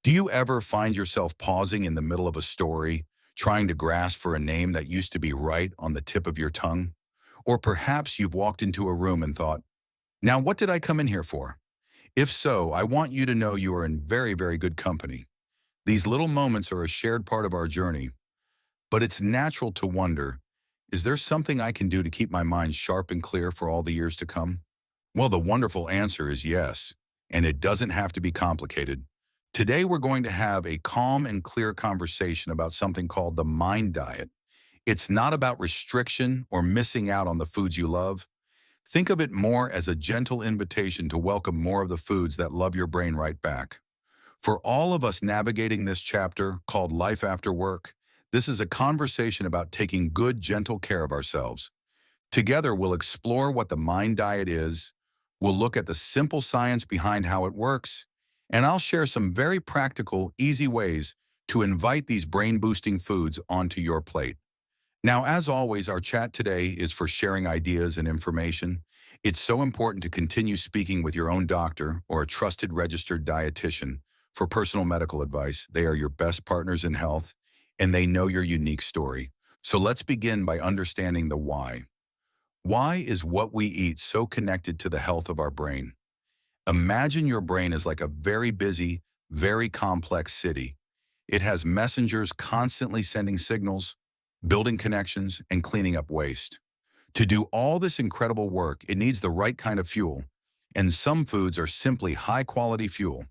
Do you ever find yourself pausing in the middle of a story, trying to grasp for a name that used to be right on the tip of your tongue? Or perhaps you've walked into a room and thought, now what did I come in here for? If so, I want you to know you are in very, very good company. These little moments are a shared part of our journey, but it's natural to wonder, is there something I can do to keep my mind sharp and clear for all the years to come? Well, the wonderful answer is yes, and it doesn't have to be complicated. Today, we're going to have a calm and clear conversation about something called the mind diet. It's not about restriction or missing out on the foods you love. Think of it more as a gentle invitation to welcome more of the foods that love your brain right back. For all of us navigating this chapter called Life After Work, this is a conversation about taking good, gentle care of ourselves. Together, we'll explore what the mind diet is, we'll look at the simple science behind how it works, and I'll share some very practical, easy ways to invite these brain-boosting foods onto your plate. Now, as always, our chat today is for sharing ideas and information. It's so important to continue speaking with your own doctor or a trusted registered dietitian for personal medical advice. They are your best partners in health, and they know your unique story. So let's begin by understanding the why. Why is what we eat so connected to the health of our brain? Imagine your brain is like a very busy, very complex city. It has messengers constantly sending signals, building connections, and cleaning up waste. To do all this incredible work, it needs the right kind of fuel, and some foods are simply high-quality fuel.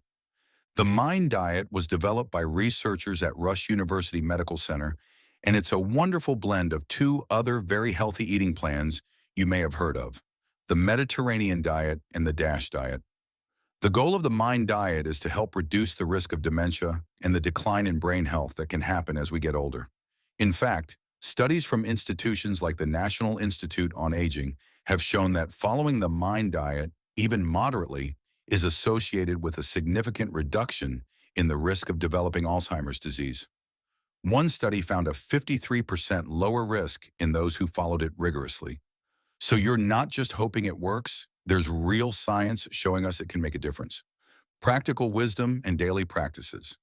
The Mind Diet was developed by researchers at Rush University Medical Center, and it's a wonderful blend of two other very healthy eating plans you may have heard of, the Mediterranean diet and the DASH diet. The goal of the Mind Diet is to help reduce the risk of dementia and the decline in brain health that can happen as we get older. In fact, studies from institutions like the National Institute on Aging have shown that following the Mind Diet, even moderately, is associated with a significant reduction in the risk of developing Alzheimer's disease. One study found a 53% lower risk in those who followed it rigorously. So you're not just hoping it works, there's real science showing us it can make a difference. Practical wisdom and daily practices.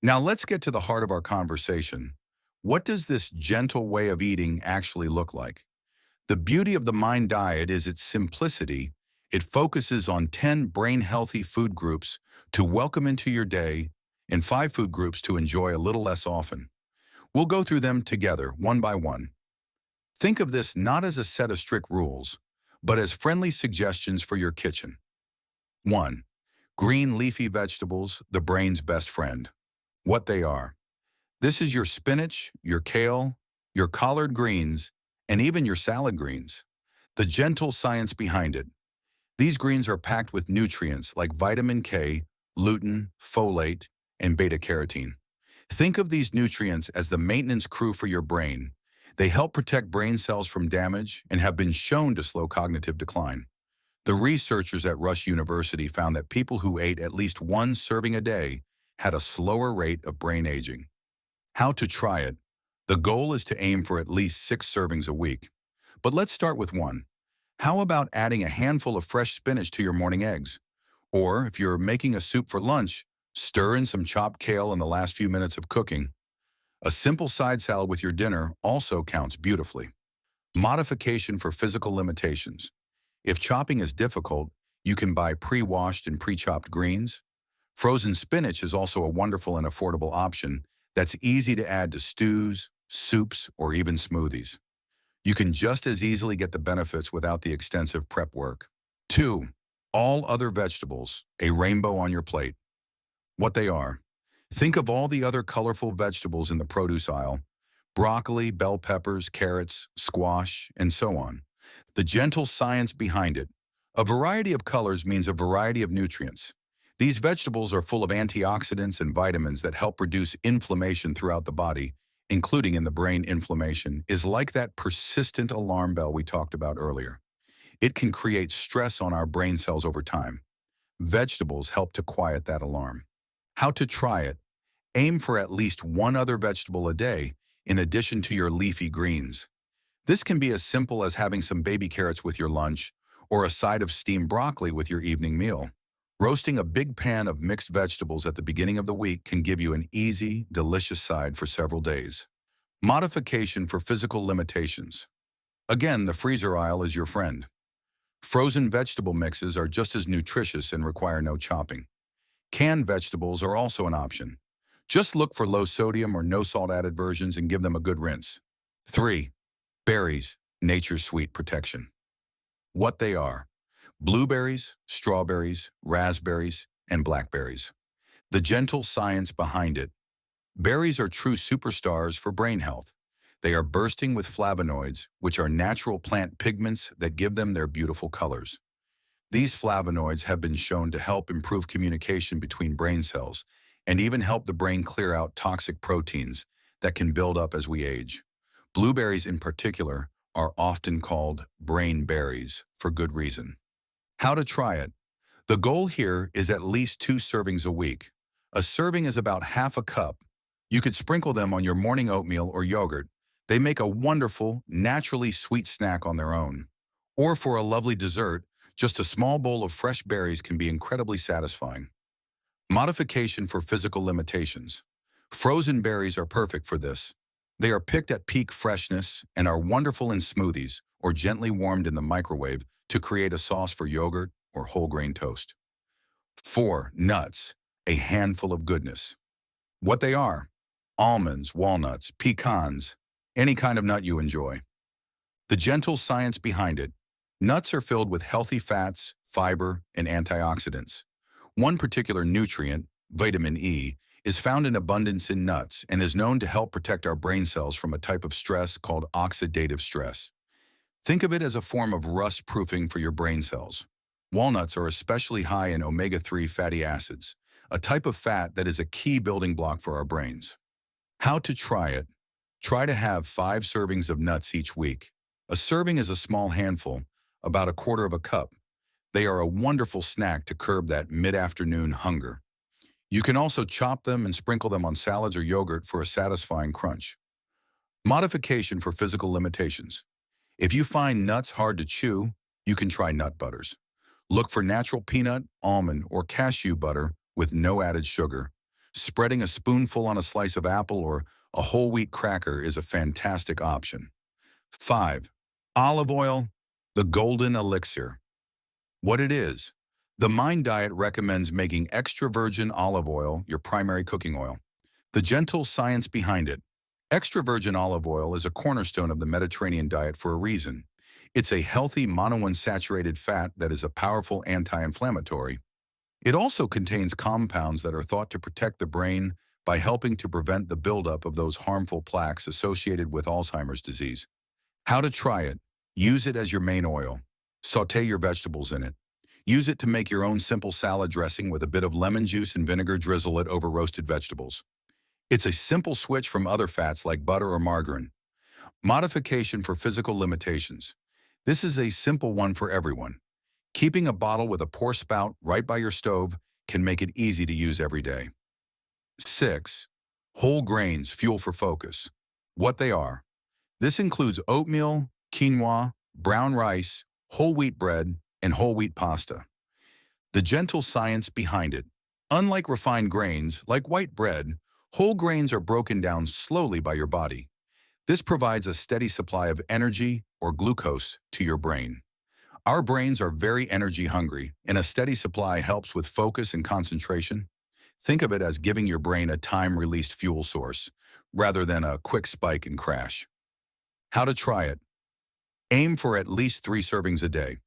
Now let's get to the heart of our conversation. What does this gentle way of eating actually look like? The beauty of the Mind Diet is its simplicity. It focuses on 10 brain-healthy food groups to welcome into your day and 5 food groups to enjoy a little less often. We'll go through them together, one by one. Think of this not as a set of strict rules, but as friendly suggestions for your kitchen. 1. Green leafy vegetables, the brain's best friend. What they are. This is your spinach, your kale, your collard greens, and even your salad greens. The gentle science behind it. These greens are packed with nutrients like vitamin K, lutein, folate, and beta-carotene. Think of these nutrients as the maintenance crew for your brain. They help protect brain cells from damage and have been shown to slow cognitive decline. The researchers at Rush University found that people who ate at least one serving a day had a slower rate of brain aging. How to try it? The goal is to aim for at least 6 servings a week. But let's start with one. How about adding a handful of fresh spinach to your morning eggs? Or if you're making a soup for lunch, stir in some chopped kale in the last few minutes of cooking. A simple side salad with your dinner also counts beautifully. Modification for physical limitations. If chopping is difficult, you can buy pre-washed and pre-chopped greens. Frozen spinach is also a wonderful and affordable option that's easy to add to stews, soups, or even smoothies. You can just as easily get the benefits without the extensive prep work. 2. All other vegetables, a rainbow on your plate. What they are. Think of all the other colorful vegetables in the produce aisle: broccoli, bell peppers, carrots, squash, and so on. The gentle science behind it. A variety of colors means a variety of nutrients. These vegetables are full of antioxidants and vitamins that help reduce inflammation throughout the body, including in the brain. Inflammation is like that persistent alarm bell we talked about earlier. It can create stress on our brain cells over time. Vegetables help to quiet that alarm. How to try it? Aim for at least one other vegetable a day in addition to your leafy greens. This can be as simple as having some baby carrots with your lunch or a side of steamed broccoli with your evening meal. Roasting a big pan of mixed vegetables at the beginning of the week can give you an easy, delicious side for several days. Modification for physical limitations. Again, the freezer aisle is your friend. Frozen vegetable mixes are just as nutritious and require no chopping. Canned vegetables are also an option. Just look for low sodium or no salt added versions and give them a good rinse. 3. Berries, nature's sweet protection. What they are: blueberries, strawberries, raspberries, and blackberries. The gentle science behind it. Berries are true superstars for brain health. They are bursting with flavonoids, which are natural plant pigments that give them their beautiful colors. These flavonoids have been shown to help improve communication between brain cells and even help the brain clear out toxic proteins that can build up as we age. Blueberries in particular are often called brain berries for good reason. How to try it. The goal here is at least 2 servings a week. A serving is about half a cup. You could sprinkle them on your morning oatmeal or yogurt. They make a wonderful, naturally sweet snack on their own. Or for a lovely dessert, just a small bowl of fresh berries can be incredibly satisfying. Modification for physical limitations. Frozen berries are perfect for this. They are picked at peak freshness and are wonderful in smoothies or gently warmed in the microwave to create a sauce for yogurt or whole grain toast. 4. Nuts, a handful of goodness. What they are: almonds, walnuts, pecans, any kind of nut you enjoy. The gentle science behind it. Nuts are filled with healthy fats, fiber, and antioxidants. One particular nutrient, vitamin E, is found in abundance in nuts and is known to help protect our brain cells from a type of stress called oxidative stress. Think of it as a form of rust-proofing for your brain cells. Walnuts are especially high in omega-3 fatty acids, a type of fat that is a key building block for our brains. How to try it. Try to have 5 servings of nuts each week. A serving is a small handful, about a quarter of a cup. They are a wonderful snack to curb that mid-afternoon hunger. You can also chop them and sprinkle them on salads or yogurt for a satisfying crunch. Modification for physical limitations. If you find nuts hard to chew, you can try nut butters. Look for natural peanut, almond, or cashew butter with no added sugar. Spreading a spoonful on a slice of apple or a whole wheat cracker is a fantastic option. 5. Olive oil, the golden elixir. What it is: the Mind Diet recommends making extra virgin olive oil your primary cooking oil. The gentle science behind it. Extra virgin olive oil is a cornerstone of the Mediterranean diet for a reason. It's a healthy monounsaturated fat that is a powerful anti-inflammatory. It also contains compounds that are thought to protect the brain by helping to prevent the buildup of those harmful plaques associated with Alzheimer's disease. How to try it. Use it as your main oil. Sauté your vegetables in it. Use it to make your own simple salad dressing with a bit of lemon juice and vinegar. Drizzle it over roasted vegetables. It's a simple switch from other fats like butter or margarine. Modification for physical limitations. This is a simple one for everyone. Keeping a bottle with a pour spout right by your stove can make it easy to use every day. 6. Whole grains, fuel for focus. What they are. This includes oatmeal, quinoa, brown rice, whole wheat bread, and whole wheat pasta. The gentle science behind it. Unlike refined grains, like white bread, whole grains are broken down slowly by your body. This provides a steady supply of energy or glucose to your brain. Our brains are very energy hungry, and a steady supply helps with focus and concentration. Think of it as giving your brain a time-released fuel source, rather than a quick spike and crash. How to try it. Aim for at least 3 servings a day.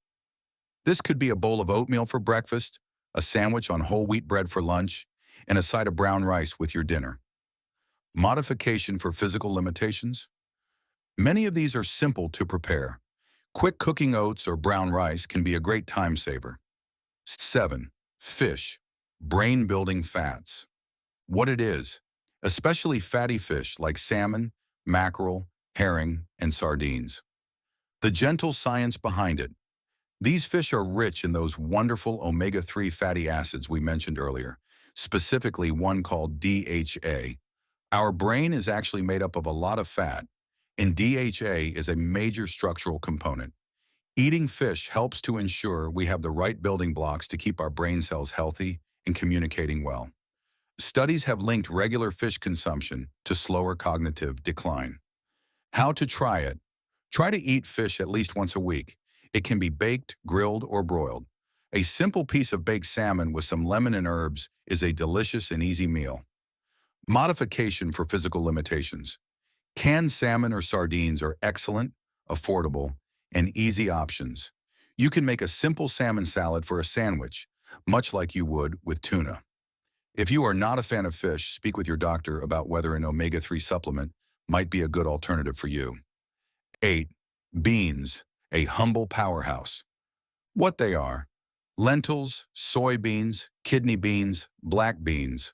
This could be a bowl of oatmeal for breakfast, a sandwich on whole wheat bread for lunch, and a side of brown rice with your dinner. Modification for physical limitations. Many of these are simple to prepare. Quick cooking oats or brown rice can be a great time saver. 7. Fish, brain-building fats. What it is: especially fatty fish like salmon, mackerel, herring, and sardines. The gentle science behind it. These fish are rich in those wonderful omega-3 fatty acids we mentioned earlier, specifically one called DHA. Our brain is actually made up of a lot of fat, and DHA is a major structural component. Eating fish helps to ensure we have the right building blocks to keep our brain cells healthy and communicating well. Studies have linked regular fish consumption to slower cognitive decline. How to try it? Try to eat fish at least once a week. It can be baked, grilled, or broiled. A simple piece of baked salmon with some lemon and herbs is a delicious and easy meal. Modification for physical limitations. Canned salmon or sardines are excellent, affordable, and easy options. You can make a simple salmon salad for a sandwich, much like you would with tuna. If you are not a fan of fish, speak with your doctor about whether an omega-3 supplement might be a good alternative for you. 8. Beans, a humble powerhouse. What they are: lentils, soybeans, kidney beans, black beans,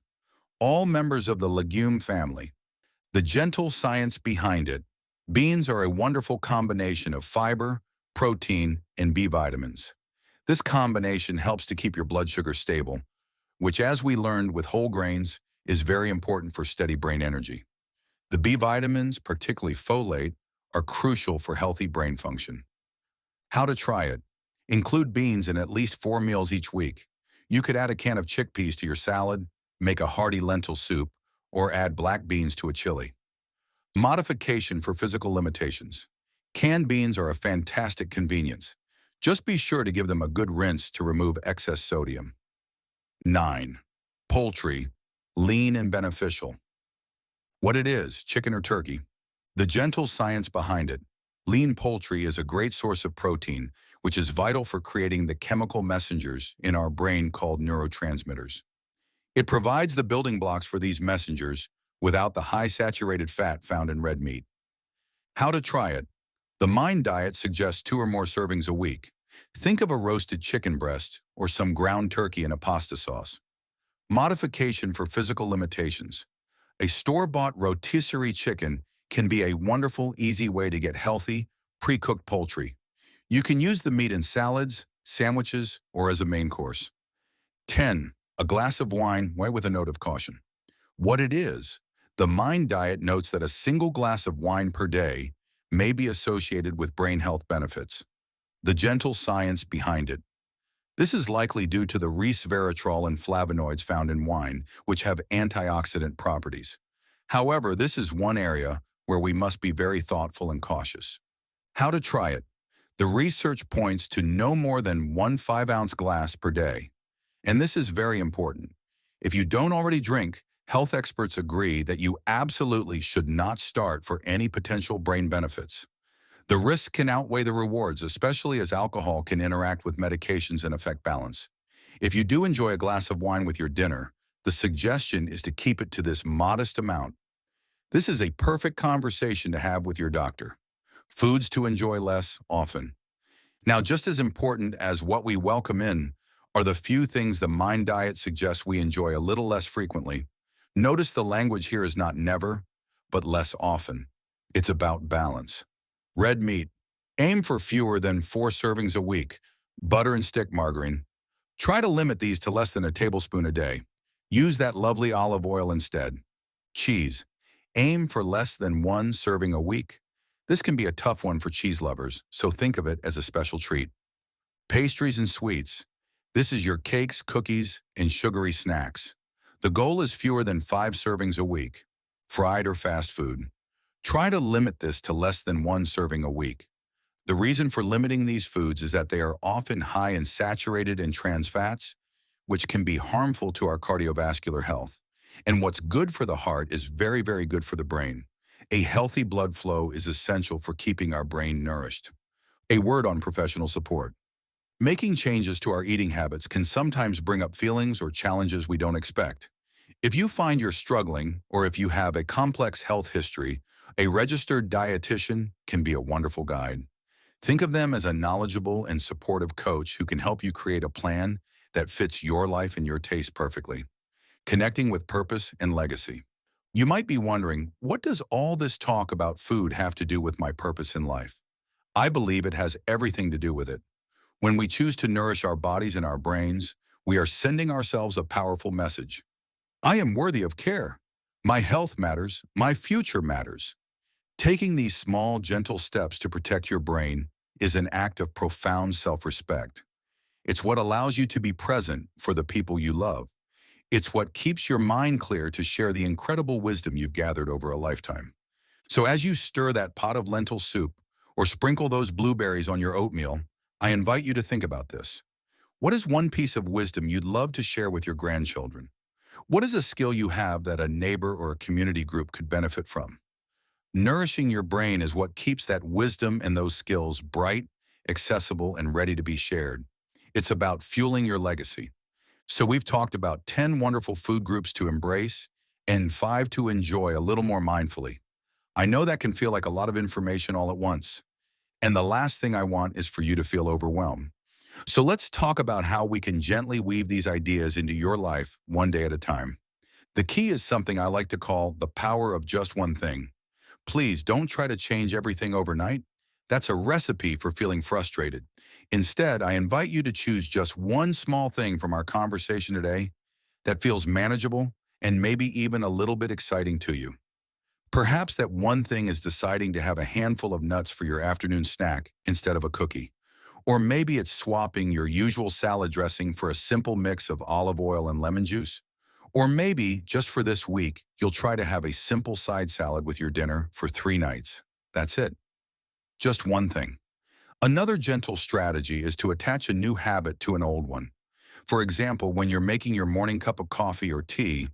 all members of the legume family. The gentle science behind it. Beans are a wonderful combination of fiber, protein, and B vitamins. This combination helps to keep your blood sugar stable, which, as we learned with whole grains, is very important for steady brain energy. The B vitamins, particularly folate, are crucial for healthy brain function. How to try it? Include beans in at least 4 meals each week. You could add a can of chickpeas to your salad, make a hearty lentil soup, or add black beans to a chili. Modification for physical limitations. Canned beans are a fantastic convenience. Just be sure to give them a good rinse to remove excess sodium. 9. Poultry, lean and beneficial. What it is: chicken or turkey? The gentle science behind it. Lean poultry is a great source of protein, which is vital for creating the chemical messengers in our brain called neurotransmitters. It provides the building blocks for these messengers without the high saturated fat found in red meat. How to try it? The Mind diet suggests 2 or more servings a week. Think of a roasted chicken breast or some ground turkey in a pasta sauce. Modification for physical limitations. A store-bought rotisserie chicken can be a wonderful, easy way to get healthy, pre-cooked poultry. You can use the meat in salads, sandwiches, or as a main course. 10. A glass of wine, white with a note of caution. What it is: the Mind diet notes that a single glass of wine per day may be associated with brain health benefits. The gentle science behind it. This is likely due to the resveratrol and flavonoids found in wine, which have antioxidant properties. However, this is one area where we must be very thoughtful and cautious. How to try it? The research points to no more than 1 5-ounce glass per day. And this is very important. If you don't already drink, health experts agree that you absolutely should not start for any potential brain benefits. The risks can outweigh the rewards, especially as alcohol can interact with medications and affect balance. If you do enjoy a glass of wine with your dinner, the suggestion is to keep it to this modest amount. This is a perfect conversation to have with your doctor. Foods to enjoy less often. Now, just as important as what we welcome in are the few things the Mind diet suggests we enjoy a little less frequently. Notice the language here is not never, but less often. It's about balance. Red meat. Aim for fewer than 4 servings a week. Butter and stick margarine. Try to limit these to less than a tablespoon a day. Use that lovely olive oil instead. Cheese. Aim for less than 1 serving a week. This can be a tough one for cheese lovers, so think of it as a special treat. Pastries and sweets. This is your cakes, cookies, and sugary snacks. The goal is fewer than 5 servings a week. Fried or fast food. Try to limit this to less than 1 serving a week. The reason for limiting these foods is that they are often high in saturated and trans fats, which can be harmful to our cardiovascular health. And what's good for the heart is very, very good for the brain. A healthy blood flow is essential for keeping our brain nourished. A word on professional support. Making changes to our eating habits can sometimes bring up feelings or challenges we don't expect. If you find you're struggling, or if you have a complex health history, a registered dietitian can be a wonderful guide. Think of them as a knowledgeable and supportive coach who can help you create a plan that fits your life and your taste perfectly. Connecting with purpose and legacy. You might be wondering, what does all this talk about food have to do with my purpose in life? I believe it has everything to do with it. When we choose to nourish our bodies and our brains, we are sending ourselves a powerful message. I am worthy of care. My health matters. My future matters. Taking these small, gentle steps to protect your brain, is an act of profound self-respect. It's what allows you to be present for the people you love. It's what keeps your mind clear to share the incredible wisdom you've gathered over a lifetime. So as you stir that pot of lentil soup or sprinkle those blueberries on your oatmeal, I invite you to think about this. What is one piece of wisdom you'd love to share with your grandchildren? What is a skill you have that a neighbor or a community group could benefit from? Nourishing your brain is what keeps that wisdom and those skills bright, accessible, and ready to be shared. It's about fueling your legacy. So we've talked about 10 wonderful food groups to embrace and 5 to enjoy a little more mindfully. I know that can feel like a lot of information all at once. And the last thing I want is for you to feel overwhelmed. So let's talk about how we can gently weave these ideas into your life one day at a time. The key is something I like to call the power of just one thing. Please don't try to change everything overnight. That's a recipe for feeling frustrated. Instead, I invite you to choose just one small thing from our conversation today that feels manageable and maybe even a little bit exciting to you. Perhaps that one thing is deciding to have a handful of nuts for your afternoon snack instead of a cookie. Or maybe it's swapping your usual salad dressing for a simple mix of olive oil and lemon juice. Or maybe, just for this week, you'll try to have a simple side salad with your dinner for 3 nights. That's it. Just one thing. Another gentle strategy is to attach a new habit to an old one. For example, when you're making your morning cup of coffee or tea,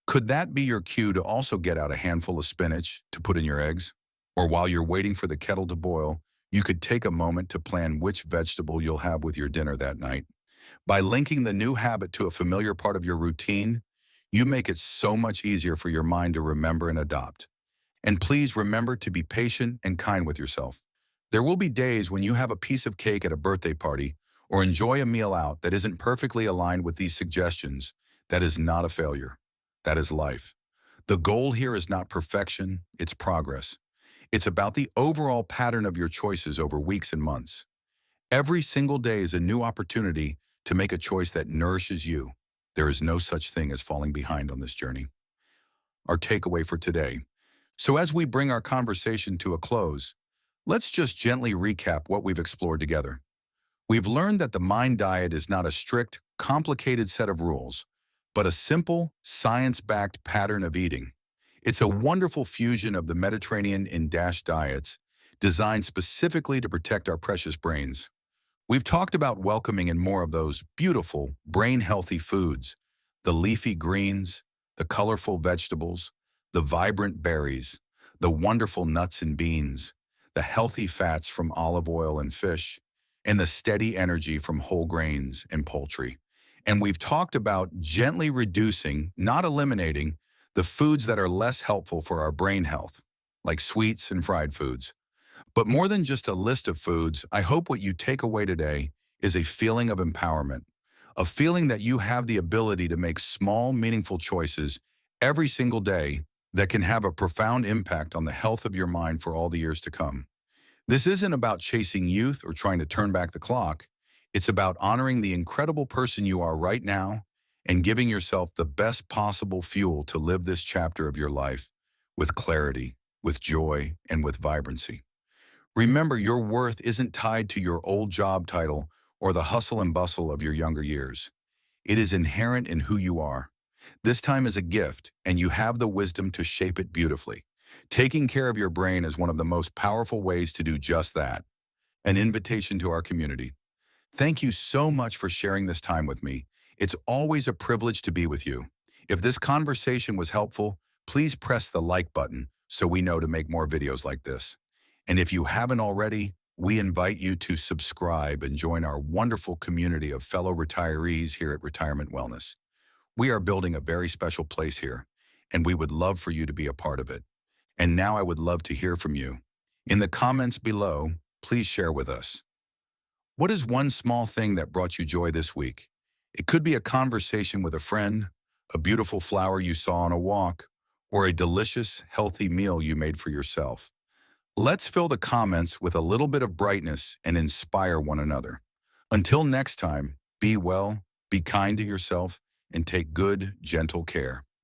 could that be your cue to also get out a handful of spinach to put in your eggs? Or while you're waiting for the kettle to boil, you could take a moment to plan which vegetable you'll have with your dinner that night. By linking the new habit to a familiar part of your routine, you make it so much easier for your mind to remember and adopt. And please remember to be patient and kind with yourself. There will be days when you have a piece of cake at a birthday party or enjoy a meal out that isn't perfectly aligned with these suggestions. That is not a failure. That is life. The goal here is not perfection, it's progress. It's about the overall pattern of your choices over weeks and months. Every single day is a new opportunity to make a choice that nourishes you. There is no such thing as falling behind on this journey. Our takeaway for today. So as we bring our conversation to a close, let's just gently recap what we've explored together. We've learned that the mind diet is not a strict, complicated set of rules, but a simple, science-backed pattern of eating. It's a wonderful fusion of the Mediterranean and DASH diets designed specifically to protect our precious brains. We've talked about welcoming in more of those beautiful, brain-healthy foods, the leafy greens, the colorful vegetables, the vibrant berries, the wonderful nuts and beans, the healthy fats from olive oil and fish, and the steady energy from whole grains and poultry. And we've talked about gently reducing, not eliminating, the foods that are less helpful for our brain health, like sweets and fried foods. But more than just a list of foods, I hope what you take away today is a feeling of empowerment, a feeling that you have the ability to make small, meaningful choices every single day that can have a profound impact on the health of your mind for all the years to come. This isn't about chasing youth or trying to turn back the clock. It's about honoring the incredible person you are right now and giving yourself the best possible fuel to live this chapter of your life with clarity, with joy, and with vibrancy. Remember, your worth isn't tied to your old job title or the hustle and bustle of your younger years. It is inherent in who you are. This time is a gift, and you have the wisdom to shape it beautifully. Taking care of your brain is one of the most powerful ways to do just that. An invitation to our community. Thank you so much for sharing this time with me. It's always a privilege to be with you. If this conversation was helpful, please press the like button so we know to make more videos like this. And if you haven't already, we invite you to subscribe and join our wonderful community of fellow retirees here at Retirement Wellness. We are building a very special place here, and we would love for you to be a part of it. And now I would love to hear from you. In the comments below, please share with us. What is one small thing that brought you joy this week? It could be a conversation with a friend, a beautiful flower you saw on a walk, or a delicious, healthy meal you made for yourself. Let's fill the comments with a little bit of brightness and inspire one another. Until next time, be well, be kind to yourself, and take good, gentle care.